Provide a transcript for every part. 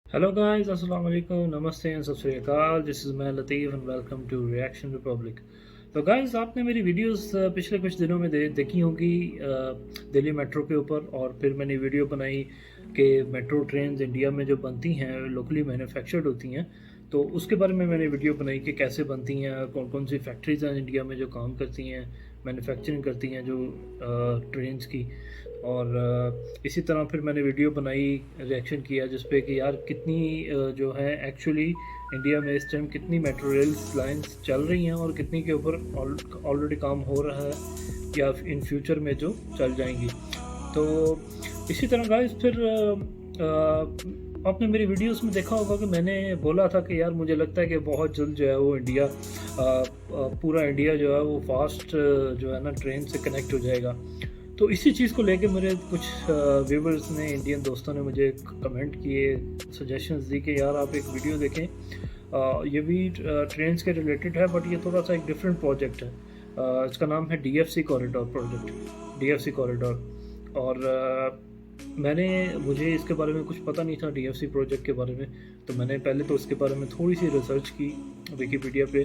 Hello guys, अस्सलाम वालेकुम, नमस्ते एंड सत श्री अकाल। दिस इज़ मैं Latif and welcome to Reaction Republic. तो गाइस, आपने मेरी वीडियोस पिछले कुछ दिनों में देखी होंगी दिल्ली मेट्रो के ऊपर। और फिर मैंने वीडियो बनाई कि मेट्रो ट्रेन्स इंडिया में जो बनती हैं लोकली मैन्युफैक्चर्ड होती हैं। तो उसके बारे में मैंने वीडियो बनाई कि कैसे बनती हैं, कौन कौन सी फैक्ट्रीज हैं इंडिया में जो काम करती हैं, मैन्युफैक्चरिंग करती हैं जो ट्रेन्स की। और इसी तरह फिर मैंने वीडियो बनाई, रिएक्शन किया जिस पे कि यार कितनी जो है एक्चुअली इंडिया में इस टाइम कितनी मेट्रो रेल लाइंस चल रही हैं और कितनी के ऊपर ऑलरेडी काम हो रहा है या इन फ्यूचर में जो चल जाएंगी। तो इसी तरह गाइस फिर आपने मेरी वीडियोस में देखा होगा कि मैंने बोला था कि यार मुझे लगता है कि बहुत जल्द जो है वो इंडिया पूरा इंडिया जो है वो फास्ट जो है ना ट्रेन से कनेक्ट हो जाएगा। तो इसी चीज़ को लेके मेरे कुछ व्यूवर्स ने, इंडियन दोस्तों ने मुझे कमेंट किए, सजेशंस दी कि यार आप एक वीडियो देखें, ये भी ट्रेन्स के रिलेटेड है बट ये थोड़ा सा एक डिफरेंट प्रोजेक्ट है। इसका नाम है DFC corridor project, DFC corridor. और मुझे इसके बारे में कुछ पता नहीं था डीएफसी प्रोजेक्ट के बारे में। तो मैंने पहले तो इसके बारे में थोड़ी सी रिसर्च की विकीपीडिया पे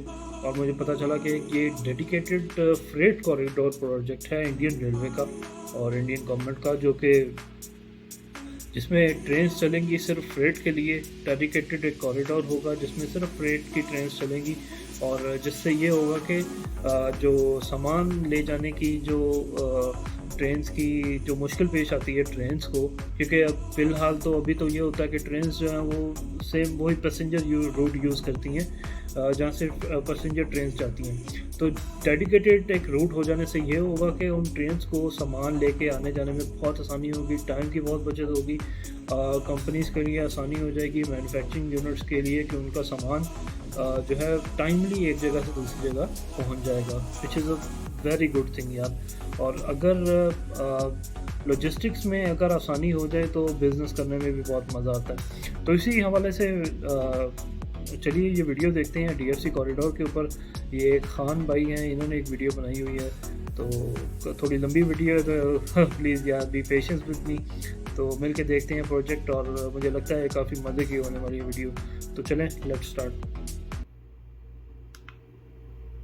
और मुझे पता चला कि ये डेडिकेटेड फ्रेट कॉरिडोर प्रोजेक्ट है इंडियन रेलवे का और इंडियन गवर्नमेंट का, जो कि जिसमें ट्रेन्स चलेंगी सिर्फ फ्रेट के लिए। डेडिकेटेड एक कॉरिडोर होगा जिसमें सिर्फ फ्रेट की ट्रेन्स चलेंगी और जिससे ये होगा कि जो सामान ले जाने की जो ट्रेन्स की जो मुश्किल पेश आती है ट्रेन्स को, क्योंकि अब फ़िलहाल तो अभी तो ये होता है कि ट्रेन्स जो हैं वो सेम वही पैसेंजर रूट यूज़ करती हैं जहाँ से पैसेंजर ट्रेन्स जाती हैं। तो डेडिकेटेड एक रूट हो जाने से ये होगा कि उन ट्रेन्स को सामान लेके आने जाने में बहुत आसानी होगी, टाइम की बहुत बचत होगी, कंपनीज़ के लिए आसानी हो जाएगी, मैन्युफैक्चरिंग यूनिट्स के लिए कि उनका सामान जो है टाइमली एक जगह से दूसरी जगह पहुंच जाएगा, which is a very good thing यार। और अगर लॉजिस्टिक्स में अगर आसानी हो जाए तो बिज़नेस करने में भी बहुत मज़ा आता है। तो इसी हवाले से चलिए ये वीडियो देखते हैं डीएफसी कॉरिडोर के ऊपर। ये खान भाई हैं, इन्होंने एक वीडियो बनाई हुई है, तो थोड़ी लंबी वीडियो है तो प्लीज़ यार बी पेशेंस विद मी। तो मिल के देखते हैं प्रोजेक्ट और मुझे लगता है काफ़ी मज़े की होने वाली वीडियो। तो चलें, लेट्स स्टार्ट।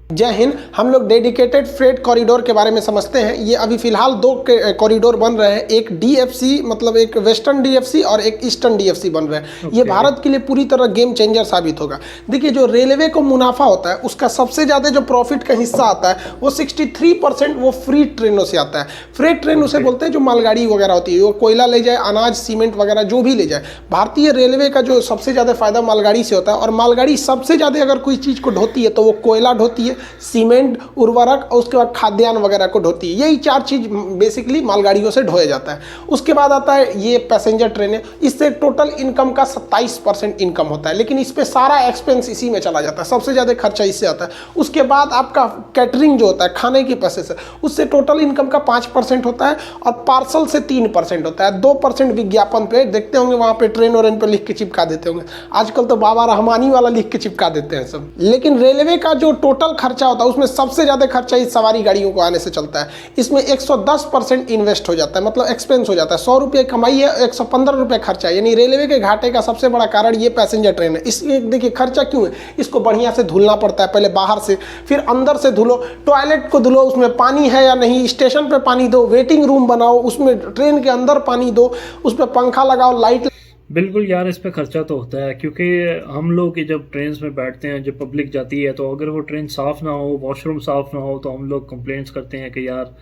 जय हिंद। हम लोग डेडिकेटेड फ्रेट कॉरिडोर के बारे में समझते हैं। ये अभी फिलहाल दो कॉरिडोर बन रहे हैं, एक डीएफसी मतलब एक वेस्टर्न डीएफसी और एक ईस्टर्न डीएफसी बन रहे हैं। ये भारत के लिए पूरी तरह गेम चेंजर साबित होगा। देखिए, जो रेलवे को मुनाफा होता है उसका सबसे ज़्यादा जो प्रॉफिट का हिस्सा आता है वो 63% वो फ्री ट्रेनों से आता है। फ्रेट ट्रेन उसे बोलते हैं जो मालगाड़ी वगैरह होती है, वो कोयला ले जाए, अनाज, सीमेंट वगैरह जो भी ले जाए। भारतीय रेलवे का जो सबसे ज़्यादा फायदा मालगाड़ी से होता है और मालगाड़ी सबसे ज़्यादा अगर कोई चीज़ को ढोती है तो वो कोयला ढोती है, सीमेंट, उर्वरक और उसके बाद खाद्यान्न वगैरह को ढोती है। यही चार चीज बेसिकली मालगाड़ियों से ढोया जाता है। उसके बाद आता है ये पैसेंजर ट्रेनें, इससे टोटल इनकम का 27% इनकम होता है, लेकिन इस पे सारा एक्सपेंस इसी में चला जाता है, सबसे ज़्यादा खर्चा इससे आता है। उसके बाद आपका कैटरिंग जो होता है, खाने के पैसे से, उससे टोटल इनकम का 5% होता है और पार्सल से 3% होता है। 2% विज्ञापन पे देखते होंगे, वहाँ पे ट्रेन और इन पे लिख के चिपका देते होंगे। आजकल तो बाबा रहमानी वाला लिख के चिपका देते हैं सब। लेकिन रेलवे का जो टोटल खर्चा होता है उसमें सबसे ज़्यादा खर्चा इस सवारी गाड़ियों को आने से चलता है। इसमें 110% इन्वेस्ट हो जाता है, मतलब एक्सपेंस हो जाता है। 100 रुपये कमाई है, 115 रुपये खर्चा है। यानी रेलवे के घाटे का सबसे बड़ा कारण ये पैसेंजर ट्रेन है। इसलिए देखिए खर्चा क्यों है, इसको बढ़िया से धुलना पड़ता है, पहले बाहर से, फिर अंदर से धुलो, टॉयलेट को धुलो, उसमें पानी है या नहीं, स्टेशन पर पानी दो, वेटिंग रूम बनाओ, उसमें ट्रेन के अंदर पानी दो, उस पर पंखा लगाओ, लाइट। बिल्कुल यार, इस पे खर्चा तो होता है क्योंकि हम लोग जब ट्रेन में बैठते हैं, जब पब्लिक जाती है, तो अगर वो ट्रेन साफ़ ना हो, वॉशरूम साफ़ ना हो, तो हम लोग कंप्लेंट्स करते हैं कि यार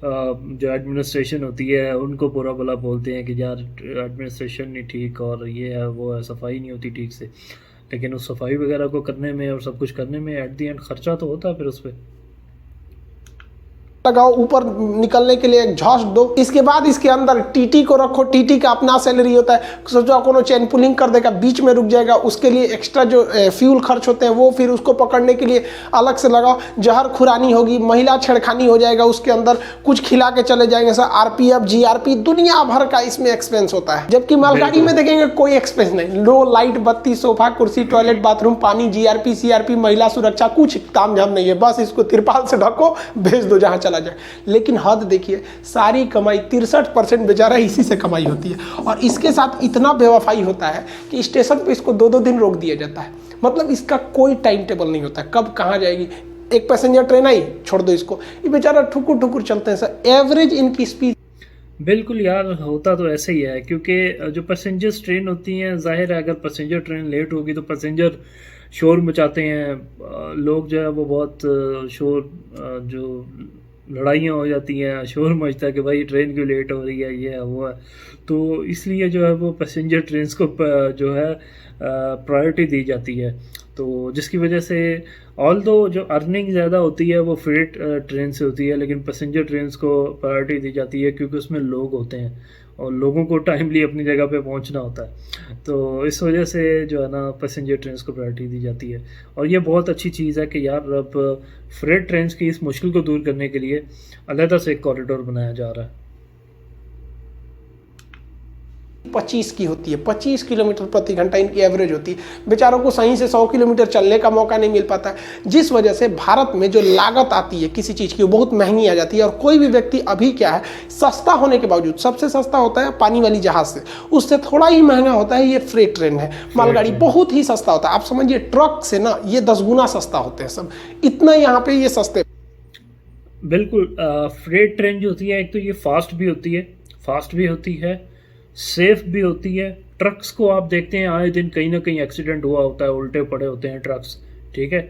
जो एडमिनिस्ट्रेशन होती है उनको बुरा भला बोलते हैं कि यार एडमिनिस्ट्रेशन नहीं ठीक और ये है वो है, सफाई नहीं होती ठीक से। लेकिन उस सफाई वगैरह को करने में और सब कुछ करने में एट दी एंड खर्चा तो होता है फिर उस पर। लगाओ, ऊपर निकलने के लिए एग्जॉस्ट दो। इसके बाद इसके अंदर टीटी को रखो, टीटी का अपना सैलरी होता है। सोचो कोनो चेन पुलिंग कर देगा, बीच में रुक जाएगा, उसके लिए एक्स्ट्रा जो फ्यूल खर्च होते हैं वो फिर उसको पकड़ने के लिए अलग से लगाओ। जहर खुरानी होगी, महिला छेड़खानी हो जाएगा, उसके अंदर कुछ खिला के चले जाएंगे सर, आरपीएफ, जीआरपी, दुनिया भर का इसमें एक्सपेंस होता है। जबकि मालगाड़ी में देखेंगे कोई एक्सपेंस नहीं, लो लाइट, बत्ती, सोफा, कुर्सी, टॉयलेट, बाथरूम, पानी, जीआरपी, सीआरपी, महिला सुरक्षा, कुछ तामझाम नहीं है। बस इसको तिरपाल से ढको, भेज दो जहाँ चला चला जाए। लेकिन हद देखिए, सारी कमाई 63% बेचारा इसी से कमाई होती है, और इसके साथ इतना बेवफाई होता है कि स्टेशन पे इसको 2-2 दिन रोक दिया जाता है। मतलब इसका कोई टाइम टेबल नहीं होता, कब कहाँ जाएगी। एक पैसेंजर ट्रेन आई, छोड़ दो इसको, ये बेचारा ठुकुर ठुकुर चलते हैं सर। एवरेज इनकी स्पीड बिल्कुल यार, होता तो ऐसे ही है, क्योंकि जो पैसेंजर्स ट्रेन होती हैं, जाहिर है अगर पैसेंजर ट्रेन लेट होगी तो पैसेंजर शोर मचाते हैं। लोग जो है वो बहुत शोर, जो लड़ाइयाँ हो जाती हैं, शोर मचता है कि भाई ट्रेन क्यों लेट हो रही है, ये है वो है। तो इसलिए जो है वो पैसेंजर ट्रेन्स को जो है प्रायोरिटी दी जाती है। तो जिसकी वजह से ऑल दो जो अर्निंग ज़्यादा होती है वो फ्रेट ट्रेन से होती है, लेकिन पैसेंजर ट्रेन्स को प्रायोरिटी दी जाती है क्योंकि उसमें लोग होते हैं और लोगों को टाइमली अपनी जगह पे पहुंचना होता है। तो इस वजह से जो है ना पैसेंजर ट्रेन्स को प्रायोरिटी दी जाती है। और ये बहुत अच्छी चीज़ है कि यार अब फ्रेट ट्रेन्स की इस मुश्किल को दूर करने के लिए अलहदा से एक कॉरिडोर बनाया जा रहा है। 25 की होती है, 25 किलोमीटर प्रति घंटा इनकी एवरेज होती है। बेचारों को सही से 100 किलोमीटर चलने का मौका नहीं मिल पाता है, जिस वजह से भारत में जो लागत आती है किसी चीज़ की वो बहुत महंगी आ जाती है। और कोई भी व्यक्ति अभी क्या है, सस्ता होने के बावजूद, सबसे सस्ता होता है पानी वाली जहाज़ से, उससे थोड़ा ही महंगा होता है ये फ्रेट ट्रेन है। मालगाड़ी बहुत ही सस्ता होता है, आप समझिए ट्रक से ना ये 10 गुना सस्ता होते हैं सब, इतना यहाँ पे ये सस्ते। बिल्कुल, फ्रेट ट्रेन जो होती है, एक तो ये फास्ट भी होती है, सेफ भी होती है। ट्रक्स को आप देखते हैं आए दिन कहीं ना कहीं एक्सीडेंट हुआ होता है, उल्टे पड़े होते हैं ट्रक्स, ठीक है।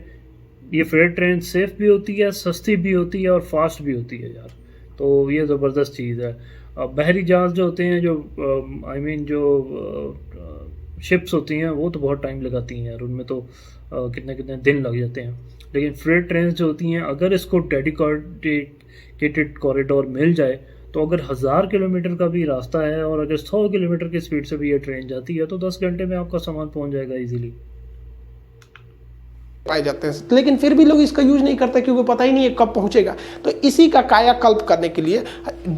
ये फ्रेट ट्रेन सेफ भी होती है, सस्ती भी होती है और फास्ट भी होती है यार। तो ये ज़बरदस्त चीज़ है। बहरी जहाज़ जो होते हैं, जो जो शिप्स होती हैं, वो तो बहुत टाइम लगाती हैं यार, उनमें तो कितने कितने दिन लग जाते हैं। लेकिन फ्रेट ट्रेन जो होती हैं, अगर इसको डेडिकेटेड कॉरिडोर मिल जाए तो अगर 1000 किलोमीटर का भी रास्ता है और अगर 100 किलोमीटर की स्पीड से भी ये ट्रेन जाती है तो 10 घंटे में आपका सामान पहुंच जाएगा इजीली। पाए जाते हैं, लेकिन फिर भी लोग इसका यूज नहीं करते क्योंकि पता ही नहीं है कब पहुंचेगा। तो इसी का कायाकल्प करने के लिए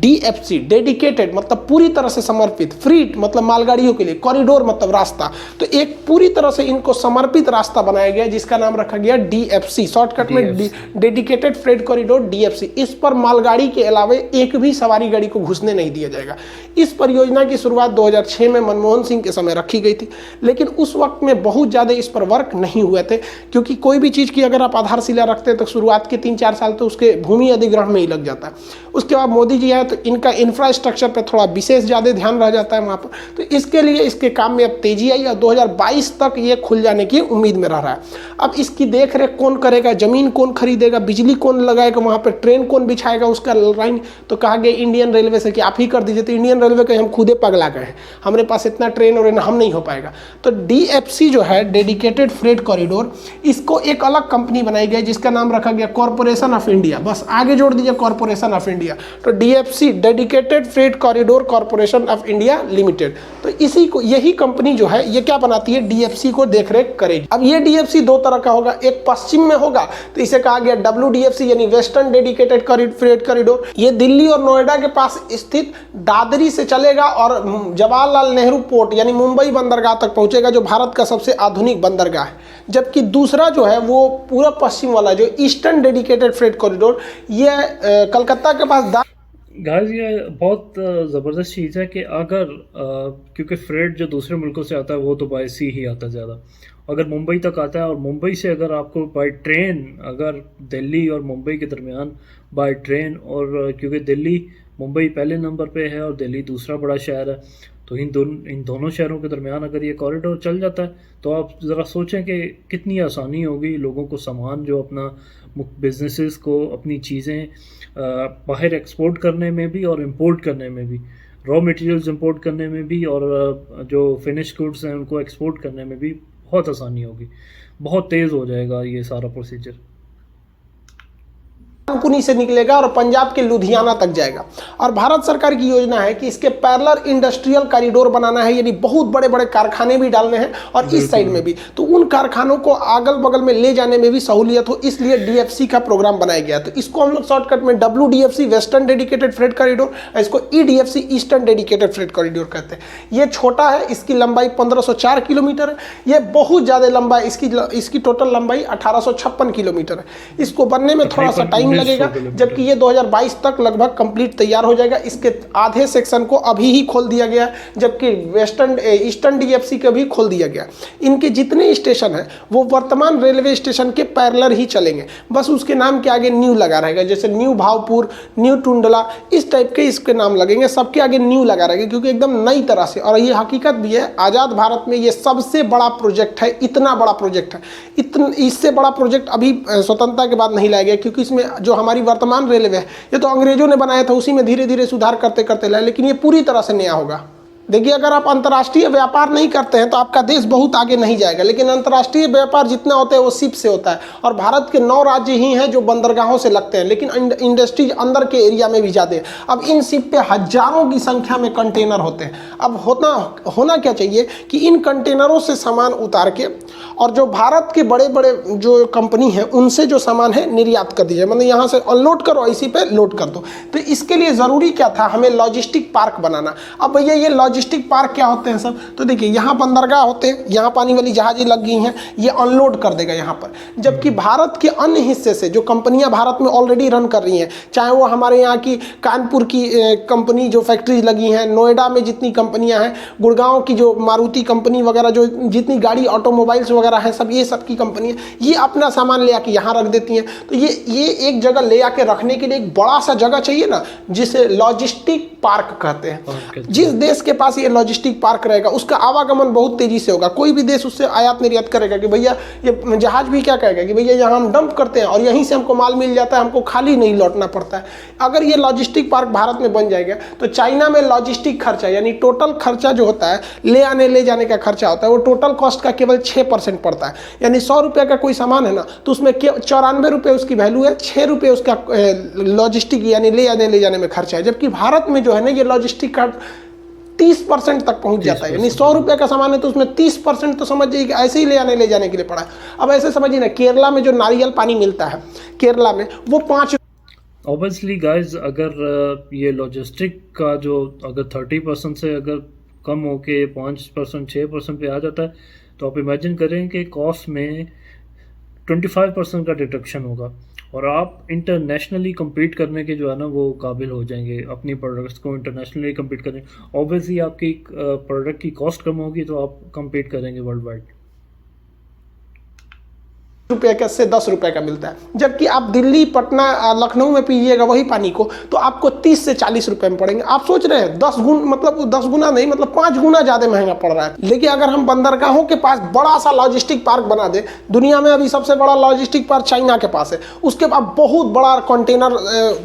DFC, डेडिकेटेड मतलब पूरी तरह से समर्पित, फ्रीट मतलब मालगाड़ियों के लिए, कॉरिडोर मतलब रास्ता, तो एक पूरी तरह से इनको समर्पित रास्ता बनाया गया जिसका नाम रखा गया DFC, शॉर्टकट में डेडिकेटेड फ्रेट कॉरिडोर DFC। इस पर मालगाड़ी के अलावा एक भी सवारी गाड़ी को घुसने नहीं दिया जाएगा। इस परियोजना की शुरुआत 2006 में मनमोहन सिंह के समय रखी गई थी, लेकिन उस वक्त में बहुत ज़्यादा इस पर वर्क नहीं हुए थे, क्योंकि कोई भी चीज़ की अगर आप आधारशिला रखते हैं तो शुरुआत के 3-4 साल तो उसके भूमि अधिग्रहण में ही लग जाता है। उसके बाद मोदी जी आए तो इनका इंफ्रास्ट्रक्चर पे थोड़ा विशेष ज़्यादा ध्यान रह जाता है वहाँ पर, तो इसके लिए इसके काम में अब तेजी आई और 2022 तक ये खुल जाने की उम्मीद में रह रहा है। अब इसकी देख रेख कौन करेगा, जमीन कौन खरीदेगा, बिजली कौन लगाएगा, वहाँ पर ट्रेन कौन बिछाएगा, उसका लाइन तो कहा गया इंडियन रेलवे से कि आप ही कर दीजिए। तो इंडियन रेलवे के हम खुदे पगला गए हैं, हमारे पास इतना ट्रेन और हम नहीं हो पाएगा। तो DFC जो है, डेडिकेटेड फ्रेट कॉरिडोर, इसको एक अलग कंपनी बनाई गई जिसका नाम रखा गया कॉर्पोरेशन ऑफ इंडिया, बस आगे जोड़ दीजिए कॉर्पोरेशन ऑफ इंडिया। तो DFC, dedicated freight corridor corporation of India limited. तो इसी को, यही कंपनी जो है ये क्या बनाती है, DFC को देखरेख करेगी। अब ये DFC दो तरह का होगा, एक पश्चिम में होगा तो इसे कहा गया WDFC यानी वेस्टर्न डेडिकेटेड फ्रेट कॉरिडोर। ये दिल्ली और नोएडा के पास स्थित दादरी से चलेगा और जवाहरलाल नेहरू पोर्ट यानी मुंबई बंदरगाह तक पहुंचेगा, जो भारत का सबसे आधुनिक बंदरगाह है। जबकि दूसरा जो है वो पूरा पश्चिम वाला जो ईस्टर्न डेडिकेटेड फ्रेट कॉरिडोर, ये कलकत्ता के पास गाइस, ये बहुत ज़बरदस्त चीज़ है कि अगर क्योंकि फ्रेट जो दूसरे मुल्कों से आता है वो तो बाय सी ही आता है ज़्यादा, अगर मुंबई तक आता है और मुंबई से अगर आपको बाय ट्रेन, अगर दिल्ली और मुंबई के दरमियान बाय ट्रेन, और क्योंकि दिल्ली मुंबई पहले नंबर पे है और दिल्ली दूसरा बड़ा शहर है, तो इन दोनों शहरों के दरमियान अगर ये कॉरिडोर चल जाता है तो आप ज़रा सोचें कि कितनी आसानी होगी लोगों को सामान, जो अपना बिजनेसेस को अपनी चीज़ें बाहर एक्सपोर्ट करने में भी और इंपोर्ट करने में भी, रॉ मटेरियल्स इंपोर्ट करने में भी और जो फिनिश गुड्स हैं उनको एक्सपोर्ट करने में भी बहुत आसानी होगी, बहुत तेज़ हो जाएगा ये सारा प्रोसीजर। पुनी से निकलेगा और पंजाब के लुधियाना तक जाएगा। और भारत सरकार की योजना है कि इसके पैरेलल इंडस्ट्रियल कॉरिडोर बनाना है, यानी बहुत बड़े बड़े कारखाने भी डालने हैं और इस साइड में भी, तो उन कारखानों को अगल बगल में ले जाने में भी सहूलियत हो, इसलिए DFC का प्रोग्राम बनाया गया। तो इसको हम लोग शॉर्टकट में WDFC western dedicated freight corridor, इसको EDFC eastern dedicated freight corridor कहते हैं। ये छोटा है, इसकी लंबाई 1504 किलोमीटर है। ये बहुत ज़्यादा लंबा है, इसकी टोटल लंबाई 1856 किलोमीटर है। इसको बनने में थोड़ा सा टाइम लगेगा, जबकि ये 2022 तक लगभग कंप्लीट तैयार हो जाएगा। इसके आधे सेक्शन को अभी ही खोल दिया गया, जबकि ईस्टर्न डीएफसी को भी खोल दिया गया। इनके जितने स्टेशन हैं वो वर्तमान रेलवे स्टेशन के पैरेलल ही चलेंगे, बस उसके नाम के आगे न्यू लगा रहेगा, जैसे न्यू भावपुर, न्यू टुंडला, इस टाइप के इसके नाम लगेंगे, सबके आगे न्यू लगा रहेगा, क्योंकि एकदम नई तरह से। और ये हकीकत भी है, आज़ाद भारत में ये सबसे बड़ा प्रोजेक्ट है, इतना बड़ा प्रोजेक्ट है, इससे बड़ा प्रोजेक्ट अभी स्वतंत्रता के बाद नहीं लाया गया, क्योंकि इसमें जो हमारी वर्तमान रेलवे है ये तो अंग्रेजों ने बनाया था, उसी में धीरे धीरे सुधार करते करते लाए, लेकिन ये पूरी तरह से नया होगा। देखिए, अगर आप अंतर्राष्ट्रीय व्यापार नहीं करते हैं तो आपका देश बहुत आगे नहीं जाएगा, लेकिन अंतर्राष्ट्रीय व्यापार जितना होता है वो शिप से होता है। और भारत के 9 राज्य ही हैं जो बंदरगाहों से लगते हैं, लेकिन इंडस्ट्रीज अंदर के एरिया में भी जाते हैं। अब इन शिप पे हजारों की संख्या में कंटेनर होते हैं। अब होना क्या चाहिए कि इन कंटेनरों से सामान उतार के और जो भारत के बड़े बड़े जो कंपनी हैं उनसे जो सामान है निर्यात कर दीजिए, मतलब यहाँ से अनलोड करो, इसी पे लोड कर दो। तो इसके लिए ज़रूरी क्या था, हमें लॉजिस्टिक पार्क बनाना। अब भैया ये लॉजिस्टिक पार्क क्या होते हैं सब, तो देखिए यहाँ बंदरगाह होते हैं, यहाँ पानी वाली जहाजें लग गई हैं, ये अनलोड कर देगा यहाँ पर। जबकि भारत के अन्य हिस्से से जो कंपनियाँ भारत में ऑलरेडी रन कर रही हैं, चाहे वो हमारे यहाँ की कानपुर की कंपनी जो फैक्ट्रीज लगी हैं, नोएडा में जितनी कंपनियाँ हैं, गुड़गांव की जो मारुति कंपनी वगैरह, जो जितनी गाड़ी ऑटोमोबाइल्स वगैरह हैं, सब ये सब की कंपनी है, ये अपना सामान ले आके यहाँ रख देती हैं। तो ये एक जगह ले आके रखने के लिए एक बड़ा सा जगह चाहिए ना, जिसे लॉजिस्टिक पार्क कहते हैं। जिस देश के पास ये लॉजिस्टिक पार्क रहेगा उसका आवागमन बहुत तेजी से होगा। कोई भी देश उससे आयात निर्यात करेगा कि भैया, ये जहाज भी क्या कहेगा कि भैया यहाँ हम डंप करते हैं और यहीं से हमको माल मिल जाता है, हमको खाली नहीं लौटना पड़ता है। अगर ये लॉजिस्टिक पार्क भारत में बन जाएगा तो चाइना में लॉजिस्टिक खर्चा यानी टोटल खर्चा जो होता है, ले जाने का खर्चा होता है, वो टोटल कॉस्ट का केवल 6% पड़ता है। यानी 100 रुपये का कोई सामान है ना, तो उसमें 94 रुपये उसकी वैल्यू है, 6 रुपये उसका लॉजिस्टिक यानी ले जाने में खर्चा है। जबकि भारत में जो है ना, ये लॉजिस्टिक का 30% तक पहुंच जाता है। यानी 100 रुपये का सामान है तो उसमें 30% तो समझ जाइए कि ऐसे ही ले जाने के लिए पड़ा है। अब ऐसे समझिए ना, केरला में जो नारियल पानी मिलता है केरला में, वो 5। ऑब्वियसली गाइज, अगर ये लॉजिस्टिक का जो अगर 30% से अगर कम हो के 5% 6% पे आ जाता है, तो आप इमेजिन करें कि कॉस्ट में 25% का डिडक्शन होगा और आप इंटरनेशनली compete करने के जो है ना वो काबिल हो जाएंगे, अपनी प्रोडक्ट्स को इंटरनेशनली compete करें। ऑब्वियसली आपकी प्रोडक्ट की कॉस्ट कम होगी तो आप compete करेंगे वर्ल्ड वाइड। रुपये का से 10 रुपये का मिलता है, जबकि आप दिल्ली, पटना, लखनऊ में पीजिएगा वही पानी को तो आपको 30 से 40 रुपये में पड़ेंगे। आप सोच रहे हैं 10 गुना नहीं, मतलब 5 गुना ज़्यादा महंगा पड़ रहा है। लेकिन अगर हम बंदरगाहों के पास बड़ा सा लॉजिस्टिक पार्क बना दें, दुनिया में अभी सबसे बड़ा लॉजिस्टिक पार्क चाइना के पास है, उसके बाद बहुत बड़ा कंटेनर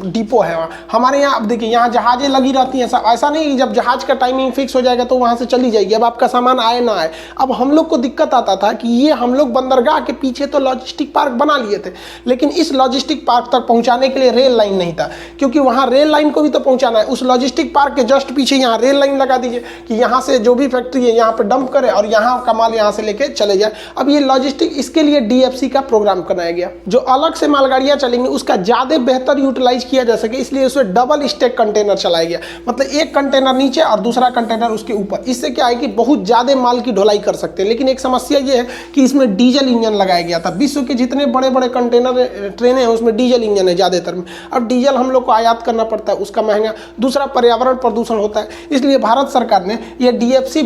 डिपो है वहाँ। हमारे यहाँ अब देखिए, यहाँ जहाज़ें लगी रहती हैं, ऐसा नहीं जब जहाज़ का टाइमिंग फिक्स हो जाएगा तो वहाँ से चली जाएगी, अब आपका सामान आए ना आए। अब हम लोग को दिक्कत आता था कि ये हम लोग बंदरगाह के पीछे तो लॉजिस्टिक पार्क बना लिए थे, लेकिन इस लॉजिस्टिक पार्क तक पहुंचाने के लिए रेल लाइन नहीं था, क्योंकि वहां रेल लाइन को भी तो पहुंचाना है। उस लॉजिस्टिक पार्क के जस्ट पीछे यहां रेल लाइन लगा दीजिए कि यहां से जो भी फैक्ट्री है यहां पे डंप करे और यहां का माल यहां से लेके चले जाए। अब ये लॉजिस्टिक, इसके लिए डीएफसी का प्रोग्राम बनाया गया, जो अलग से मालगाड़ियां चलेंगी उसका ज्यादा बेहतर यूटिलाइज किया जा सके, इसलिए उसमें डबल स्टैक कंटेनर चलाया गया, मतलब एक कंटेनर नीचे और दूसरा कंटेनर उसके ऊपर। इससे क्या है कि बहुत ज्यादा माल की ढुलाई कर सकते हैं। लेकिन एक समस्या ये है कि इसमें डीजल इंजन लगाया गया था। विश्व के जितने बड़े बड़े कंटेनर ट्रेनें हैं उसमें डीजल इंजन है ज़्यादातर में। अब डीजल हम लोग को आयात करना पड़ता है, उसका महंगा, दूसरा पर्यावरण प्रदूषण होता है। इसलिए भारत सरकार ने ये डीएफसी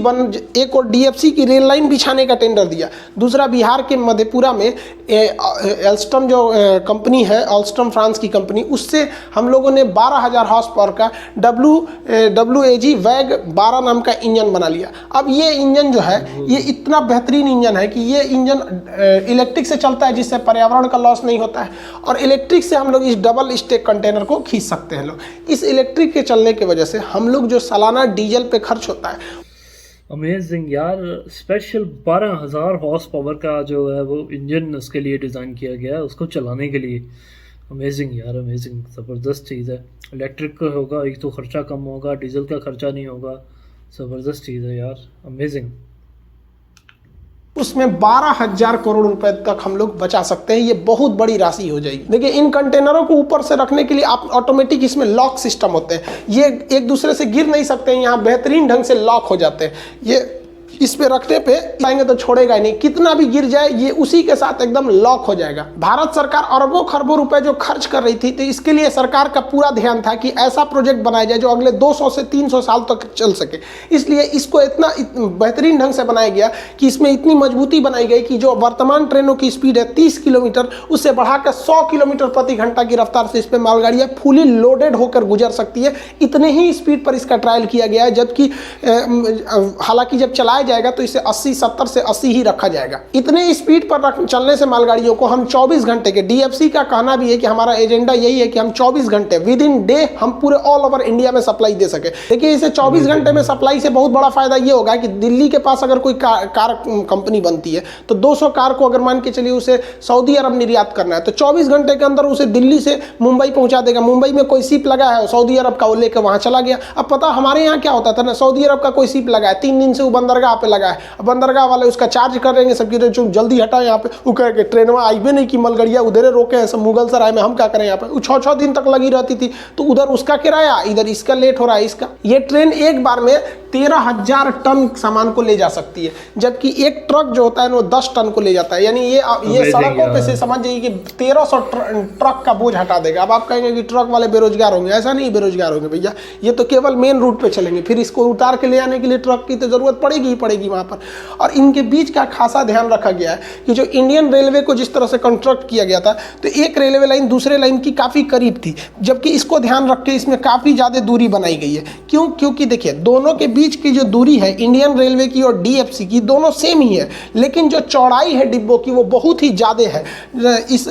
एक और डीएफसी की रेल लाइन बिछाने का टेंडर दिया। दूसरा बिहार के मधेपुरा में एल्स्टम जो कंपनी है, एल्स्टम फ्रांस की कंपनी, उससे हम लोगों ने 12,000 हॉर्स पावर का WAG वैग 12 नाम का इंजन बना लिया। अब ये इंजन जो है ये इतना बेहतरीन इंजन है कि ये इंजन इलेक्ट्रिक से चलता है, जिससे पर्यावरण का लॉस नहीं होता है, और इलेक्ट्रिक से हम लोग इस डबल स्टैक कंटेनर को खींच सकते हैं लोग। इस इलेक्ट्रिक के चलने की वजह से हम लोग जो सालाना डीजल पे खर्च होता है। अमेजिंग यार, स्पेशल 12,000 हॉर्स पावर का जो है वो इंजन उसके लिए डिज़ाइन किया गया है, उसको चलाने के लिए। अमेजिंग यार, अमेजिंग, ज़बरदस्त चीज़ है। इलेक्ट्रिक का होगा, एक तो खर्चा कम होगा, डीजल का खर्चा नहीं होगा, ज़बरदस्त चीज़ है यार, अमेजिंग। उसमें 12,000 करोड़ रुपए तक हम लोग बचा सकते हैं। ये बहुत बड़ी राशि हो जाएगी। देखिए, इन कंटेनरों को ऊपर से रखने के लिए आप ऑटोमेटिक इसमें लॉक सिस्टम होते हैं, ये एक दूसरे से गिर नहीं सकते हैं, यहाँ बेहतरीन ढंग से लॉक हो जाते हैं। ये इस पे रखने पे लाएंगे तो छोड़ेगा ही नहीं, कितना भी गिर जाए ये उसी के साथ एकदम लॉक हो जाएगा। भारत सरकार अरबों खरबों रुपए जो खर्च कर रही थी, तो इसके लिए सरकार का पूरा ध्यान था कि ऐसा प्रोजेक्ट बनाया जाए जो अगले 200 से 300 साल तक चल सके। इसलिए इसको इतना बेहतरीन ढंग से बनाया गया कि इसमें इतनी मजबूती बनाई गई कि जो वर्तमान ट्रेनों की स्पीड है 30 किलोमीटर, उससे बढ़ाकर 100 किलोमीटर प्रति घंटा की रफ्तार से इस पे मालगाड़ियां फुली लोडेड होकर गुजर सकती है। इतने ही स्पीड पर इसका ट्रायल किया गया है, जबकि हालांकि जब चलाया जाएगा तो इसे 70 से 80 ही रखा जाएगा। इतने स्पीड पर चलने से मालगाड़ियों को हम 24 घंटे के, डीएफसी का कहना भी है कि हमारा एजेंडा यही है कि हम 24 घंटे विद इन डे हम पूरे ऑल ओवर इंडिया में सप्लाई दे सके। देखिए इसे 24 घंटे में सप्लाई से बहुत बड़ा फायदा ये होगा कि दिल्ली के पास अगर कोई कार कंपनी बनती है तो 200 कार को अगर मान के चलिए उसे सऊदी अरब निर्यात करना है तो 24 घंटे के अंदर उसे दिल्ली से मुंबई पहुंचा देगा। मुंबई में कोई शिप लगा है सऊदी अरब का, वो लेकर वहां चला गया। अब पता हमारे यहाँ क्या होता था ना, सऊदी अरब का कोई शिप लगा है, 3 दिन से वो बंदरगाह पे लगा है, बंदरगाह वाले उसका चार्ज कर देंगे सबकी, जो जल्दी हटा यहाँ पे, वो कह के ट्रेन में आई भी नहीं कि मलगड़िया उधर रोके हैं सब मुगल सराय में, हम क्या करें यहाँ पे। 6-6 दिन तक लगी रहती थी, तो उधर उसका किराया, इधर इसका लेट हो रहा है इसका। ये ट्रेन एक बार में 13,000 टन सामान को ले जा सकती है, जबकि एक ट्रक जो होता है वो 10 टन को ले जाता है। यानी ये सड़कों पे से समझ जाइए कि 1300 ट्रक का बोझ हटा देगा। अब आप कहेंगे कि ट्रक वाले बेरोजगार होंगे, ऐसा नहीं बेरोजगार होंगे भैया, ये तो केवल मेन रूट पे चलेंगे, फिर इसको उतार के ले आने के लिए ट्रक की तो जरूरत पड़ेगी ही पड़ेगी वहां पर। और इनके बीच का खासा ध्यान रखा गया है कि जो इंडियन रेलवे को जिस तरह से कंस्ट्रक्ट किया गया था, तो एक रेलवे लाइन दूसरे लाइन की काफी करीब थी, जबकि इसको ध्यान रख के इसमें काफी ज्यादा दूरी बनाई गई है। क्यों? क्योंकि देखिए दोनों के बीच की जो दूरी है इंडियन रेलवे की और डीएफसी की, दोनों सेम ही है, लेकिन जो चौड़ाई है डिब्बों की वो बहुत ही ज्यादा है।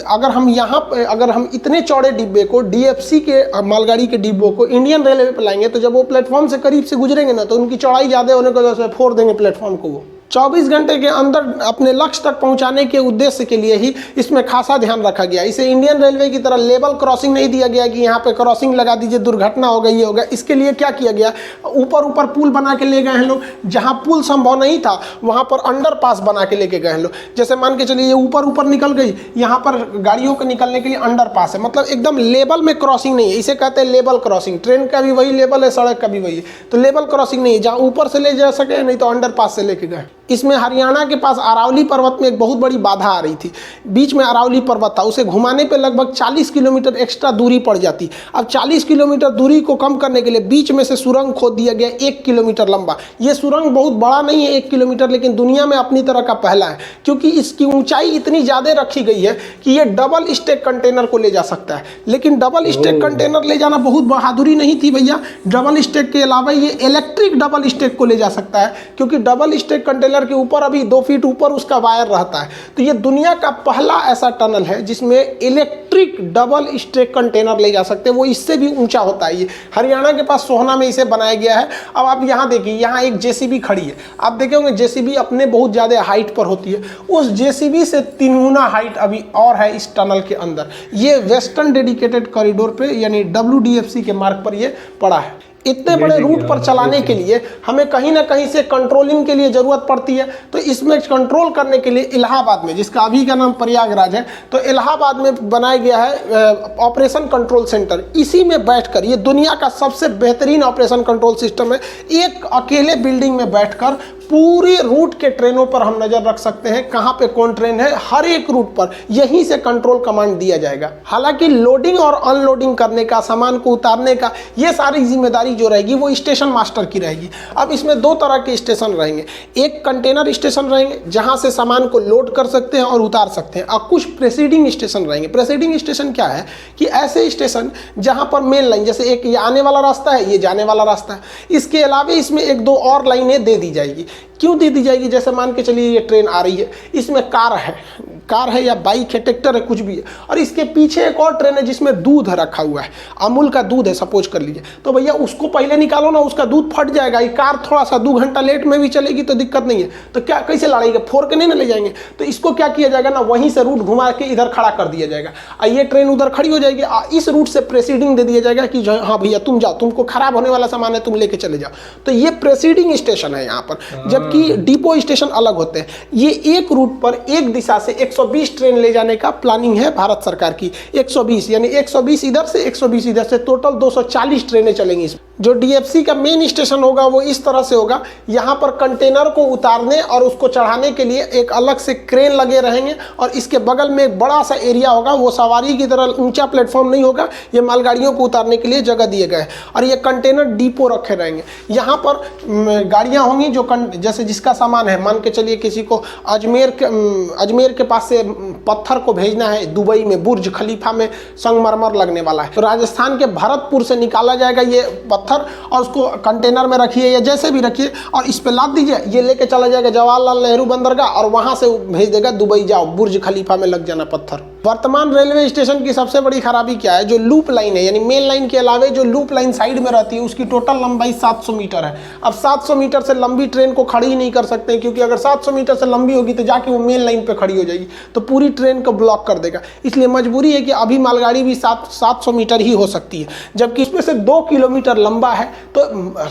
अगर हम इतने चौड़े डिब्बे को डीएफसी के मालगाड़ी के डिब्बों को इंडियन रेलवे पे लाएंगे तो जब वो प्लेटफॉर्म से करीब से गुजरेंगे ना, तो उनकी चौड़ाई ज्यादा होने की वजह से फोड़ देंगे प्लेटफॉर्म को। वो 24 घंटे के अंदर अपने लक्ष्य तक पहुंचाने के उद्देश्य के लिए ही इसमें खासा ध्यान रखा गया। इसे इंडियन रेलवे की तरह लेवल क्रॉसिंग नहीं दिया गया कि यहाँ पे क्रॉसिंग लगा दीजिए दुर्घटना हो गई, ये होगा। इसके लिए क्या किया गया, ऊपर पुल बना के ले गए हैं लोग, जहाँ पुल संभव नहीं था वहाँ पर अंडरपास बना के लेके गए हैं लोग। जैसे मान के चलिए ये ऊपर निकल गई, यहाँ पर गाड़ियों के निकलने के लिए अंडरपास है, मतलब एकदम लेवल में क्रॉसिंग नहीं है। इसे कहते हैं लेवल क्रॉसिंग। ट्रेन का भी वही लेवल है, सड़क का भी वही है, तो लेवल क्रॉसिंग नहीं है, जहाँ ऊपर से ले जा सके नहीं तो अंडरपास से लेके गए। इसमें हरियाणा के पास अरावली पर्वत में एक बहुत बड़ी बाधा आ रही थी, बीच में अरावली पर्वत था, उसे घुमाने पे लगभग 40 किलोमीटर एक्स्ट्रा दूरी पड़ जाती। अब 40 किलोमीटर दूरी को कम करने के लिए बीच में से सुरंग खोद दिया गया 1 किलोमीटर लंबा। ये सुरंग बहुत बड़ा नहीं है 1 किलोमीटर, लेकिन दुनिया में अपनी तरह का पहला है, क्योंकि इसकी ऊंचाई इतनी ज़्यादा रखी गई है कि ये डबल स्टेक कंटेनर को ले जा सकता है। लेकिन डबल स्टेक कंटेनर ले जाना बहुत बहादुरी नहीं थी भैया, डबल स्टेक के अलावा ये इलेक्ट्रिक डबल स्टेक को ले जा सकता है, क्योंकि डबल स्टेक कंटेनर के ऊपर अभी 2 फीट ऊपर उसका वायर रहता है। तो ये दुनिया का पहला ऐसा टनल है जिसमें इलेक्ट्रिक डबल स्टेक कंटेनर ले जा सकते हैं, वो इससे भी ऊंचा होता है। ये हरियाणा के पास सोहना में इसे बनाया गया है। अब आप यहाँ देखिए, यहाँ एक जेसीबी खड़ी है, आप देखे होंगे जेसीबी अपने बहुत ज़्यादा हाइट पर होती है, उस जेसीबी से 3 गुना हाइट अभी और है इस टनल के अंदर। ये वेस्टर्न डेडिकेटेड कॉरिडोर पे यानी WDFC के मार्ग पर ये पड़ा है। इतने बड़े रूट पर चलाने के लिए हमें कहीं ना कहीं से कंट्रोलिंग के लिए जरूरत पड़ती है। तो इसमें कंट्रोल करने के लिए इलाहाबाद में, जिसका अभी का नाम प्रयागराज है, तो इलाहाबाद में बनाया गया है ऑपरेशन कंट्रोल सेंटर। इसी में बैठकर, ये दुनिया का सबसे बेहतरीन ऑपरेशन कंट्रोल सिस्टम है, एक अकेले बिल्डिंग में बैठकर पूरे रूट के ट्रेनों पर हम नजर रख सकते हैं, कहाँ पे कौन ट्रेन है, हर एक रूट पर यहीं से कंट्रोल कमांड दिया जाएगा। हालांकि लोडिंग और अनलोडिंग करने का, सामान को उतारने का, ये सारी जिम्मेदारी जो रहेगी वो स्टेशन मास्टर की रहेगी। अब इसमें 2 तरह के स्टेशन रहेंगे, एक कंटेनर स्टेशन रहेंगे जहां से सामान को लोड कर सकते हैं और उतार सकते हैं, और कुछ प्रेसीडिंग स्टेशन रहेंगे। प्रेसीडिंग स्टेशन क्या है कि ऐसे स्टेशन जहां पर मेन लाइन, जैसे एक ये आने वाला रास्ता है, ये जाने वाला रास्ता है, इसके अलावा इसमें 1-2 और लाइनें दे दी जाएगी। क्यों दे दी जाएगी? जैसे मान के चलिए ये ट्रेन आ रही है, इसमें कार है या बाइक है, ट्रैक्टर है, कुछ भी है, और इसके पीछे एक और ट्रेन है जिसमें दूध रखा हुआ है, अमूल का दूध है सपोज कर लीजिए, तो भैया उसको पहले निकालो ना, उसका दूध फट जाएगा। ये कार थोड़ा सा 2 घंटा लेट में भी चलेगी तो दिक्कत नहीं है, तो क्या कैसे लड़ाएंगे, फोड़ के नहीं ना ले जाएंगे। तो इसको क्या किया जाएगा ना, वहीं से रूट घुमा के इधर खड़ा कर दिया जाएगा, ये ट्रेन उधर खड़ी हो जाएगी, इस रूट से प्रेसीडिंग दे दिया जाएगा कि हाँ भैया तुम जाओ, तुमको खराब होने वाला सामान है, तुम लेके चले जाओ। तो ये प्रेसीडिंग स्टेशन है यहाँ पर। जबकि डिपो स्टेशन अलग होते हैं। ये एक रूट पर एक दिशा से 120 ट्रेन ले जाने का प्लानिंग है भारत सरकार की। 120 यानी 120 इधर से 120 इधर से, टोटल 240 ट्रेनें चलेंगी। जो डीएफसी का मेन स्टेशन होगा वो इस तरह से होगा, यहाँ पर कंटेनर को उतारने और उसको चढ़ाने के लिए एक अलग से क्रेन लगे रहेंगे और इसके बगल में एक बड़ा सा एरिया होगा, वो सवारी की तरह ऊंचा प्लेटफॉर्म नहीं होगा, ये मालगाड़ियों को उतारने के लिए जगह दिए गए और ये कंटेनर डिपो रखे रहेंगे। यहाँ पर गाड़ियाँ होंगी जो जैसे जिसका सामान है, मान के चलिए किसी को अजमेर के पास से पत्थर को भेजना है दुबई में, बुर्ज खलीफा में संगमरमर लगने वाला है, तो राजस्थान के भरतपुर से निकाला जाएगा ये पत्थर और उसको कंटेनर में रखिए या जैसे भी रखिए और इस पे लाद दीजिए, ये लेके चला जाएगा जवाहरलाल नेहरू बंदरगाह और वहां से भेज देगा दुबई, जाओ बुर्ज खलीफा में लग जाना पत्थर। वर्तमान रेलवे स्टेशन की सबसे बड़ी खराबी क्या है, जो लूप लाइन है, यानी मेन लाइन के अलावे जो लूप लाइन साइड में रहती है उसकी टोटल लंबाई 700 मीटर है। अब 700 मीटर से लंबी ट्रेन को खड़ी ही नहीं कर सकते, क्योंकि अगर 700 मीटर से लंबी होगी तो जाके वो मेन लाइन पे खड़ी हो जाएगी, तो पूरी ट्रेन को ब्लॉक कर देगा। इसलिए मजबूरी है कि अभी मालगाड़ी भी 700 मीटर ही हो सकती है, जबकि इसमें से 2 किलोमीटर लंबा है, तो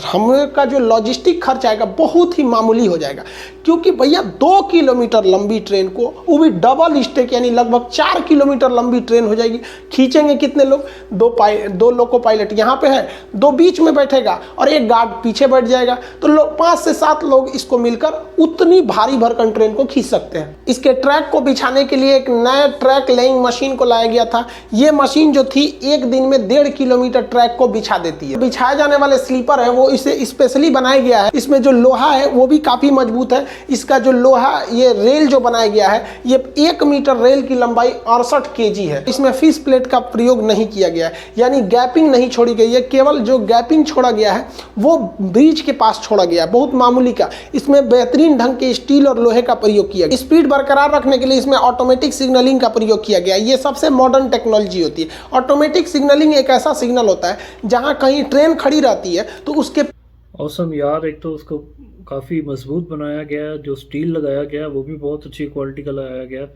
हम का जो लॉजिस्टिक खर्च आएगा बहुत ही मामूली हो जाएगा। क्योंकि भैया 2 किलोमीटर लंबी ट्रेन को, वो भी डबल स्टेक यानी लगभग 4 किलोमीटर लंबी ट्रेन हो जाएगी। खींचेंगे कितने लोग, 2 लोको पायलट यहाँ पे है, 2 बीच में बैठेगा और 1 गार्ड पीछे बैठ जाएगा, तो लोग 5 से 7 लोग इसको मिलकर उतनी भारी भरकम ट्रेन को खींच सकते हैं। इसके ट्रैक को बिछाने के लिए एक नया ट्रैक लेइंग मशीन को लाया गया था। ये मशीन जो थी एक दिन में 1.5 किलोमीटर ट्रैक को बिछा देती है। बिछाए जाने वाले स्लीपर है वो इसे स्पेशली बनाया गया है। इसमें जो लोहा है वो भी काफी मजबूत है। इसका जो लोहा, ये रेल जो बनाया गया है, ये 1 मीटर रेल की लंबाई 68 kg है। इसमें फिश प्लेट का प्रयोग नहीं किया गया है, यानी गैपिंग नहीं छोड़ी गई है। केवल जो गैपिंग छोड़ा गया है वो ब्रिज के पास छोड़ा गया है, बहुत मामूली का। इसमें बेहतरीन ढंग के स्टील और लोहे का प्रयोग किया गया। स्पीड बरकरार रखने के लिए इसमें ऑटोमेटिक सिग्नलिंग का प्रयोग किया गया। ये सबसे मॉडर्न टेक्नोलॉजी होती है। ऑटोमेटिक सिग्नलिंग एक ऐसा सिग्नल होता है जहां कहीं ट्रेन खड़ी रहती है तो उसके औसम यार, एक तो उसको काफ़ी मजबूत बनाया गया, जो स्टील लगाया गया वो भी बहुत अच्छी क्वालिटी का लगाया गया,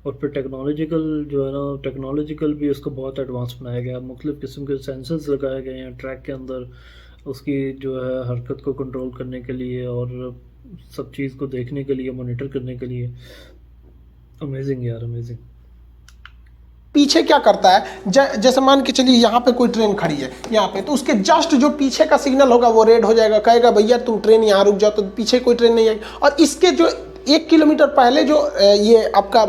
और फिर टेक्नोलॉजिकल जो है ना, टेक्नोलॉजिकल भी उसको बहुत एडवांस बनाया गया। मुख्तलिफ़ किस्म के सेंसर्स लगाए गए हैं ट्रैक के अंदर, उसकी जो है हरकत को कंट्रोल करने के लिए और सब चीज़ को देखने के लिए, मॉनिटर करने के लिए। अमेजिंग यार, अमेजिंग। पीछे क्या करता है, जैसे मान के चलिए यहाँ पे कोई ट्रेन खड़ी है यहाँ पे, तो उसके जस्ट जो पीछे का सिग्नल होगा वो रेड हो जाएगा, कहेगा भैया तुम ट्रेन यहाँ रुक जाओ, तो पीछे कोई ट्रेन नहीं आएगी। और इसके जो 1 किलोमीटर पहले जो ये आपका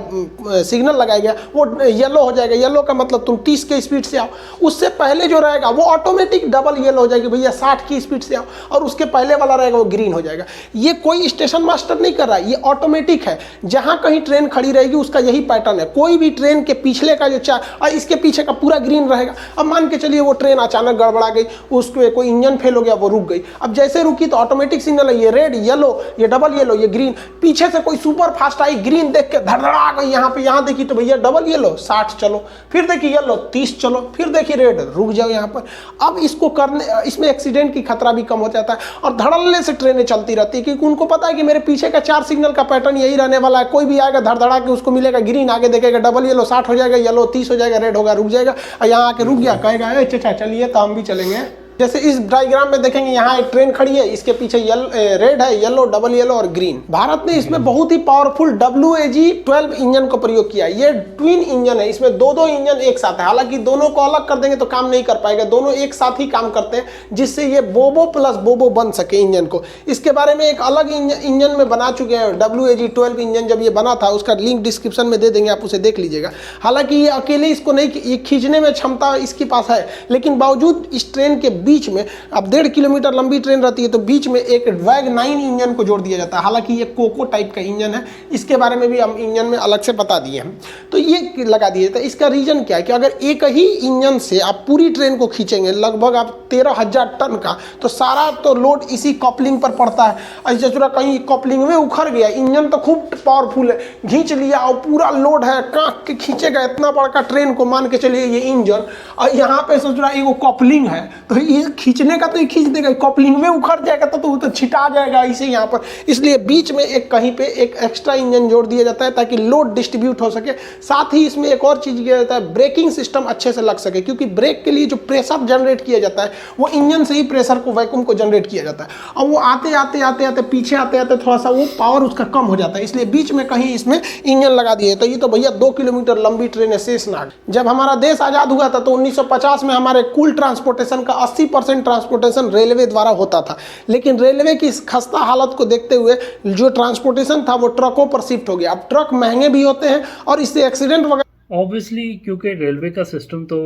सिग्नल लगाया गया वो येलो हो जाएगा। येलो का मतलब तुम 30 के स्पीड से आओ। उससे पहले जो रहेगा वो ऑटोमेटिक डबल येलो हो जाएगी, भैया 60 की स्पीड से आओ। और उसके पहले वाला रहेगा वो ग्रीन हो जाएगा। ये कोई स्टेशन मास्टर नहीं कर रहा है, ये ऑटोमेटिक है। जहाँ कहीं ट्रेन खड़ी रहेगी उसका यही पैटर्न है। कोई भी ट्रेन के पिछले का जो और इसके पीछे का पूरा ग्रीन रहेगा। अब मान के चलिए वो ट्रेन अचानक गड़बड़ा गई, उसको कोई इंजन फेल हो गया, वो रुक गई। अब जैसे रुकी तो ऑटोमेटिक सिग्नल है, ये रेड, येलो, ये डबल येलो, ये ग्रीन। पीछे से कोई सुपर फास्ट आई, ग्रीन देख के धड़धड़ा गई यहाँ पे, यहाँ देखी तो भैया डबल येलो 60 चलो, फिर देखिए येलो 30 चलो, फिर देखिए रेड रुक जाओ यहाँ पर। अब इसको करने, इसमें एक्सीडेंट की खतरा भी कम हो जाता है और धड़ल्ले से ट्रेनें चलती रहती है, क्योंकि उनको पता है कि मेरे पीछे का 4 सिग्नल का पैटर्न यही रहने वाला है। कोई भी आएगा धड़धड़ा के उसको मिलेगा ग्रीन, आगे देखेगा डबल येलो 60 हो जाएगा, येलो 30 हो जाएगा, रेड होगा रुक जाएगा, और यहाँ आके रुक गया, कहेगा ए चाचा चलिए तो हम भी चलेंगे। जैसे इस डायग्राम में देखेंगे यहाँ एक ट्रेन खड़ी है, इसके पीछे रेड है, येलो, डबल येलो और ग्रीन। भारत ने इसमें बहुत ही पावरफुल WAG-12 इंजन को प्रयोग किया। ये ट्विन इंजन है, इसमें 2 इंजन एक साथ है। हालांकि दोनों को अलग कर देंगे तो काम नहीं कर पाएगा, दोनों एक साथ ही काम करते हैं, जिससे ये बोबो प्लस बोबो बन सके इंजन को। इसके बारे में एक अलग इंजन में बना चुके हैं, WAG-12 इंजन जब ये बना था उसका लिंक डिस्क्रिप्शन में दे देंगे, आप उसे देख लीजिएगा। हालांकि ये अकेले इसको नहीं, ये खींचने में क्षमता इसके पास है, लेकिन बावजूद इस ट्रेन के बीच में, अब 1.5 किलोमीटर लंबी ट्रेन रहती है तो बीच में एक WAG-9 इंजन को जोड़ दिया जाता है। हालांकि ये कोको टाइप का इंजन है, इसके बारे में भी हम इंजन में अलग से बता दिए हैं। तो ये लगा दिए थे। इसका रीजन क्या है कि अगर एक ही इंजन से आप पूरी ट्रेन को खींचेंगे, लगभग आप 13,000 टन का, तो सारा तो लोड इसी कपलिंग पर पड़ता है। ऐसे चुरा कहीं कपलिंग में उखड़ गया, इंजन तो खूब पावरफुल है, खींच लिया और पूरा लोड है, कांक के खींचेगा इतना बड़का ट्रेन को, मान के चलिए ये इंजन, और यहाँ पे सोच रहा एक कपलिंग है, तो ये खींचने का तो ये खींच देगा, कपलिंग में उखड़ जाएगा तो छिटा जाएगा इसे यहाँ पर। इसलिए बीच में एक कहीं पे एक एक्स्ट्रा इंजन जोड़ दिया जाता है ताकि लोड डिस्ट्रीब्यूट हो सके। साथ ही इसमें एक और चीज़ किया जाता है, ब्रेकिंग सिस्टम अच्छे से लग सके, क्योंकि ब्रेक के लिए जो प्रेशर जनरेट किया जाता है वो इंजन से ही प्रेशर को, वैक्यूम को जनरेट किया जाता है। अब वो आते आते पीछे आते थोड़ा सा वो पावर उसका कम हो जाता है, इसलिए बीच में कहीं इसमें इंजन लगा दिए। तो ये तो भैया 2 किलोमीटर लंबी ट्रेन है शेषनाग। जब हमारा देश आज़ाद हुआ था तो 1950 में हमारे कुल ट्रांसपोर्टेशन का 80% ट्रांसपोर्टेशन रेलवे द्वारा होता था, लेकिन रेलवे की इस खस्ता हालत को देखते हुए जो ट्रांसपोर्टेशन था वो ट्रकों पर शिफ्ट हो गया। अब ट्रक महंगे भी होते हैं और इससे एक्सीडेंट वगैरह। ऑब्वियसली क्योंकि रेलवे का सिस्टम तो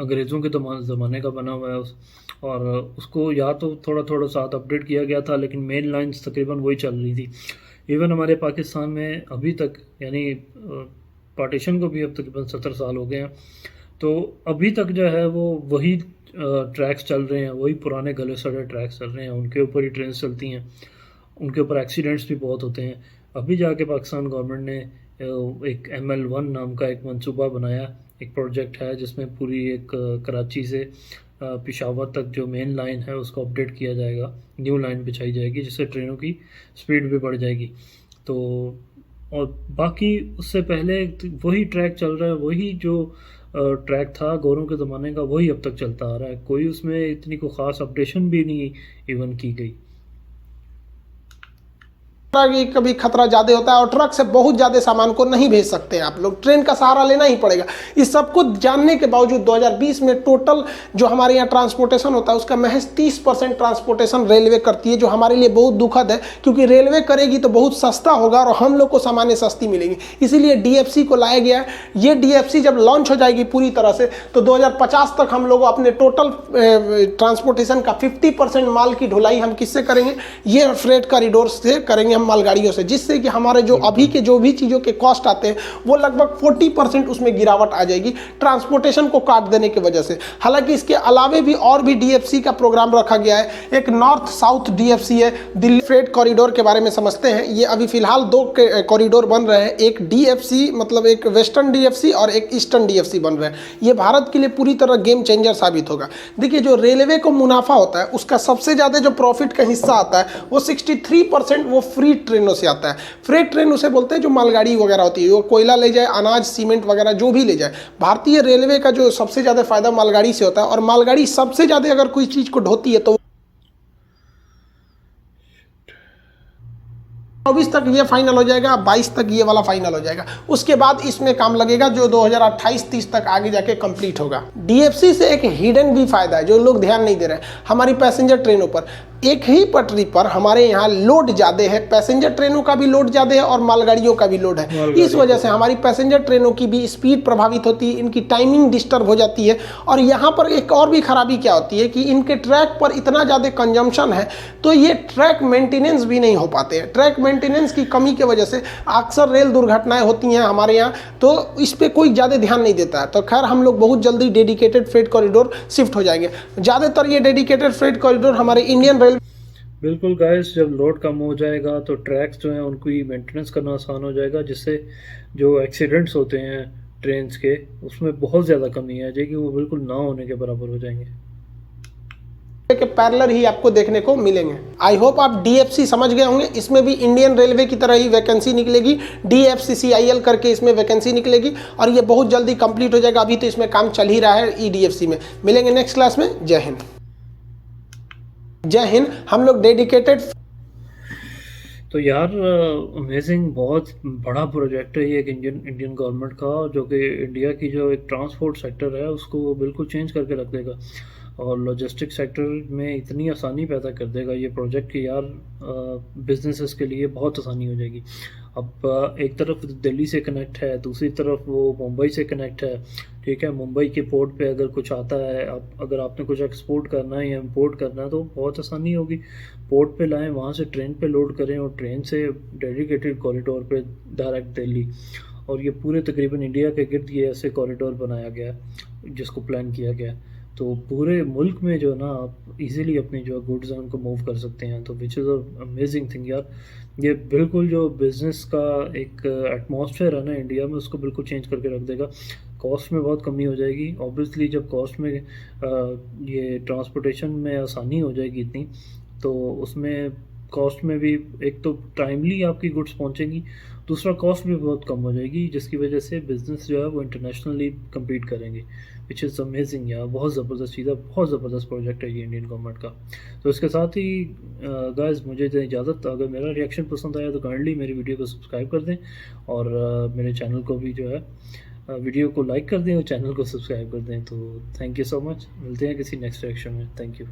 अंग्रेज़ों के ज़माने का बना हुआ है, और उसको या तो थोड़ा थोड़ा साथ अपडेट किया गया था, लेकिन मेन लाइन्स तकरीबन वही चल रही थी। इवन हमारे पाकिस्तान में अभी तक, यानी पार्टीशन को भी अब तकरीबन 70 साल हो गए हैं, तो अभी तक जो है वो वही ट्रैक्स चल रहे हैं, वही पुराने गले सड़े ट्रैक्स चल रहे हैं, उनके ऊपर ही ट्रेन चलती हैं, उनके ऊपर एक्सीडेंट्स भी बहुत होते हैं। अभी जाके पाकिस्तान गवर्नमेंट ने एक ML1 नाम का एक मंसूबा बनाया, एक प्रोजेक्ट है जिसमें पूरी एक कराची से पेशावर तक जो मेन लाइन है उसको अपडेट किया जाएगा, न्यू लाइन बिछाई जाएगी, जिससे ट्रेनों की स्पीड भी बढ़ जाएगी। तो और बाकी उससे पहले वही ट्रैक चल रहा है, वही जो ट्रैक था गौरों के ज़माने का, वही अब तक चलता आ रहा है। कोई उसमें इतनी कोई ख़ास अपडेशन भी नहीं इवन की गई। कभी खतरा ज़्यादा होता है और ट्रक से बहुत ज़्यादा सामान को नहीं भेज सकते हैं आप लोग, ट्रेन का सहारा लेना ही पड़ेगा। इस सब को जानने के बावजूद 2020 में टोटल जो हमारे यहाँ ट्रांसपोर्टेशन होता है उसका महज 30% ट्रांसपोर्टेशन रेलवे करती है, जो हमारे लिए बहुत दुखद है, क्योंकि रेलवे करेगी तो बहुत सस्ता होगा और हम लोग को सामानें सस्ती मिलेंगी। इसीलिए DFC को लाया गया है। ये DFC जब लॉन्च हो जाएगी पूरी तरह से तो 2050 तक हम लोग अपने टोटल ट्रांसपोर्टेशन का 50% माल की ढुलाई हम किससे करेंगे? ये फ्रेट कॉरिडोर से करेंगे, मालगाड़ियों से, जिससे कि हमारे जो अभी के जो भी चीज़ों के कॉस्ट आते हैं वो लगभग 40% उसमें गिरावट आ जाएगी ट्रांसपोर्टेशन को काट देने की वजह से। हालांकि इसके अलावे भी और भी DFC का प्रोग्राम रखा गया है। एक नॉर्थ साउथ DFC है, दिल्ली फ्रेट कॉरिडोर के बारे में समझते हैं। ये अभी फिलहाल 2 कॉरिडोर बन रहे हैं, एक DFC मतलब एक वेस्टर्न DFC और एक ईस्टर्न DFC बन रहे हैं। ये भारत के लिए पूरी तरह गेम चेंजर साबित होगा। देखिए, जो रेलवे को मुनाफा होता है उसका सबसे ज़्यादा जो प्रॉफिट का हिस्सा आता है वो 63% वो फ्री ट्रेनों से आता है। फ्रेट ट्रेन उसे बोलते हैं जो मालगाड़ी वगैरह होती है, वो कोयला ले जाए, अनाज, सीमेंट वगैरह जो भी ले जाए। भारतीय रेलवे का जो सबसे ज़्यादा फायदा मालगाड़ी से होता है, और मालगाड़ी सबसे ज़्यादा अगर कोई चीज़ को ढोती है तो 24 तक ये फाइनल हो जाएगा, 22 तक ये वाला फाइनल हो जाएगा। उसके बाद इसमें काम लगेगा जो 2028-30 तक आगे जाके कंप्लीट होगा। DFC से एक हिडन भी फायदा है जो लोग ध्यान नहीं दे रहे हैं। हमारी पैसेंजर ट्रेनों पर एक ही पटरी पर हमारे यहाँ लोड ज़्यादा है, पैसेंजर ट्रेनों का भी लोड ज़्यादा है और मालगाड़ियों का भी लोड है। इस वजह से हमारी पैसेंजर ट्रेनों की भी स्पीड प्रभावित होती है, इनकी टाइमिंग डिस्टर्ब हो जाती है। और यहाँ पर एक और भी खराबी क्या होती है कि इनके ट्रैक पर इतना ज़्यादा कंजम्पशन है तो ये ट्रैक मेंटेनेंस भी नहीं हो पाते हैं। ट्रैक मेंटेनेंस की कमी की वजह से अक्सर रेल दुर्घटनाएं होती हैं हमारे यहाँ, तो इस पर कोई ज़्यादा ध्यान नहीं देता है। तो खैर, हम लोग बहुत जल्दी डेडिकेटेड फ्रेट कॉरिडोर शिफ्ट हो जाएंगे। ज़्यादातर ये डेडिकेटेड फ्रेट कॉरिडोर हमारे इंडियन रेल। बिल्कुल गाइस, जब लोड कम हो जाएगा तो ट्रैक्स जो हैं उनकी मेंटेनेंस करना आसान हो जाएगा, जिससे जो एक्सीडेंट्स होते हैं ट्रेन्स के उसमें बहुत ज़्यादा कमी आ जाएगी, वो बिल्कुल ना होने के बराबर हो जाएंगे। के पैरेलल ही आपको देखने को मिलेंगे। आई होप आप DFC समझ गए होंगे। इसमें भी इंडियन रेलवे की तरह ही वैकेंसी निकलेगी, DFCCIL करके इसमें वैकेंसी निकलेगी और ये बहुत जल्दी कंप्लीट हो जाएगा। अभी तो इसमें काम चल ही रहा है EDFC में। मिलेंगे नेक्स्ट क्लास में। जय हिंद। जय हिंद। हम लोग डेडिकेटेड। तो यार अमेजिंग, बहुत बड़ा प्रोजेक्ट है ये एक इंडियन गवर्नमेंट का, जो कि इंडिया की जो एक ट्रांसपोर्ट सेक्टर है उसको बिल्कुल चेंज करके रख देगा और लॉजिस्टिक सेक्टर में इतनी आसानी पैदा कर देगा ये प्रोजेक्ट कि यार बिजनेसेस के लिए बहुत आसानी हो जाएगी। अब एक तरफ दिल्ली से कनेक्ट है, दूसरी तरफ वो मुंबई से कनेक्ट है, ठीक है। मुंबई के पोर्ट पे अगर कुछ आता है, अगर आपने कुछ एक्सपोर्ट करना है या इंपोर्ट करना है तो बहुत आसानी होगी। पोर्ट पे लाएं, वहाँ से ट्रेन पे लोड करें और ट्रेन से डेडिकेटेड कॉरिडोर पे डायरेक्ट दिल्ली। और ये पूरे तकरीबन इंडिया के गिर्द ये ऐसे कॉरिडोर बनाया गया है जिसको प्लान किया गया है। तो पूरे मुल्क में जो ना आप इजीली अपनी जो गुड्स हैं उनको मूव कर सकते हैं, तो which is a amazing thing यार। ये बिल्कुल जो बिज़नेस का एक एटमॉस्फेयर है ना इंडिया में, उसको बिल्कुल चेंज करके रख देगा। कॉस्ट में बहुत कमी हो जाएगी। ऑब्वियसली जब कॉस्ट में ये ट्रांसपोर्टेशन में आसानी हो जाएगी इतनी, तो उसमें कॉस्ट में भी एक तो टाइमली आपकी गुड्स पहुंचेंगी, दूसरा कॉस्ट भी बहुत कम हो जाएगी, जिसकी वजह से बिज़नेस जो है वो इंटरनेशनली कम्पीट करेंगे, विच इज़ अमेजिंग यार। बहुत ज़बरदस्त चीज़ है, बहुत ज़बरदस्त प्रोजेक्ट है ये इंडियन गवर्नमेंट का। तो इसके साथ ही गाइस मुझे दें इजाज़त। अगर मेरा रिएक्शन पसंद आया तो काइंडली मेरी वीडियो को सब्सक्राइब कर दें, और मेरे चैनल को भी जो है वीडियो को लाइक कर दें और चैनल को सब्सक्राइब कर दें। तो थैंक यू सो मच, मिलते हैं किसी नेक्स्ट रिएक्शन में। Thank you.